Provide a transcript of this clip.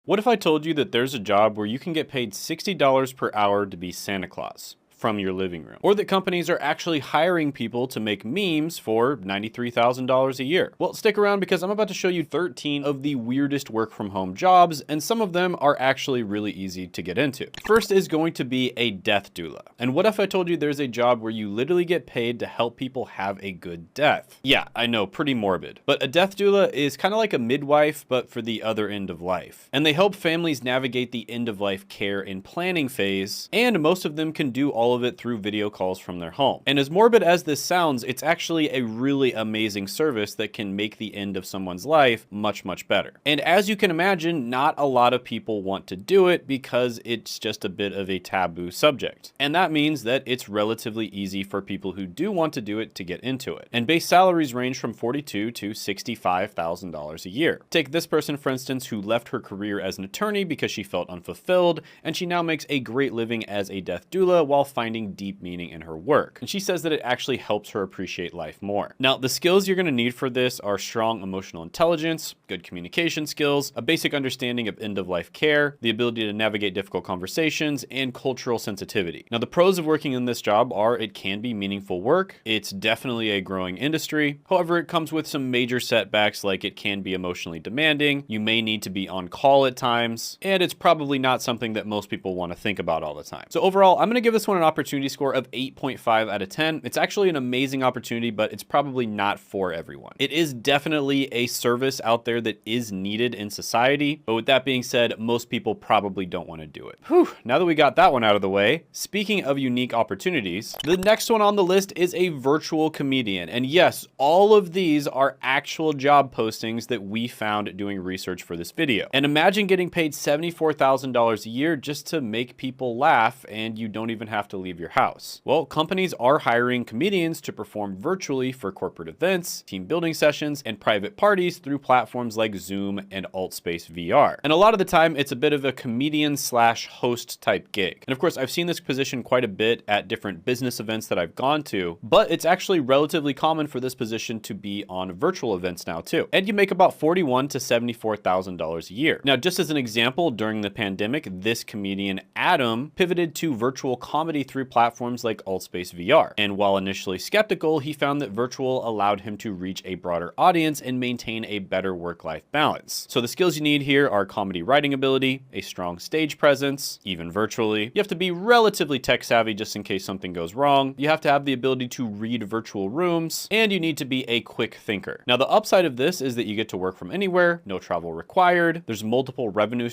What if I told you that there's a job where you can get paid $60 per hour to be Santa Claus from your living room? Or that companies are actually hiring people to make memes for $93,000 a year? Well, stick around because I'm about to show you 13 of the weirdest work from home jobs, and some of them are actually really easy to get into. First is going to be a death doula. And what if I told you there's a job where you literally get paid to help people have a good death? Yeah, I know, pretty morbid. But a death doula is kind of like a midwife, but for the other end of life. And they help families navigate the end of life care and planning phase, and most of them can do all of it through video calls from their home. And as morbid as this sounds, it's actually a really amazing service that can make the end of someone's life much, much better. And as you can imagine, not a lot of people want to do it because it's just a bit of a taboo subject. And that means that it's relatively easy for people who do want to do it to get into it. And base salaries range from $42,000 to $65,000 a year. Take this person, for instance, who left her career as an attorney because she felt unfulfilled, and she now makes a great living as a death doula while finding deep meaning in her work. And she says that it actually helps her appreciate life more. Now, the skills you're going to need for this are strong emotional intelligence, good communication skills, a basic understanding of end-of-life care, the ability to navigate difficult conversations, and cultural sensitivity. Now, the pros of working in this job are it can be meaningful work, it's definitely a growing industry. However, it comes with some major setbacks, like it can be emotionally demanding, you may need to be on call at times, and it's probably not something that most people want to think about all the time. So overall, I'm going to give this one an opportunity score of 8.5 out of 10. It's actually an amazing opportunity, but it's probably not for everyone. It is definitely a service out there that is needed in society, but with that being said, most people probably don't want to do it. Whew, now that we got that one out of the way, speaking of unique opportunities, the next one on the list is a virtual comedian. And yes, all of these are actual job postings that we found doing research for this video. And imagine getting paid $74,000 a year just to make people laugh, and you don't even have to leave your house. Well, companies are hiring comedians to perform virtually for corporate events, team building sessions, and private parties through platforms like Zoom and AltSpace VR. And a lot of the time, it's a bit of a comedian slash host type gig. And of course, I've seen this position quite a bit at different business events that I've gone to, but it's actually relatively common for this position to be on virtual events now too. And you make about $41,000 to $74,000 a year. Now, just as an example, during the pandemic, this comedian, Adam, pivoted to virtual comedy through platforms like AltSpace VR. And while initially skeptical, he found that virtual allowed him to reach a broader audience and maintain a better work-life balance. So the skills you need here are comedy writing ability, a strong stage presence, even virtually. You have to be relatively tech savvy just in case something goes wrong. You have to have the ability to read virtual rooms, and you need to be a quick thinker. Now, the upside of this is that you get to work from anywhere, no travel required. There's multiple revenue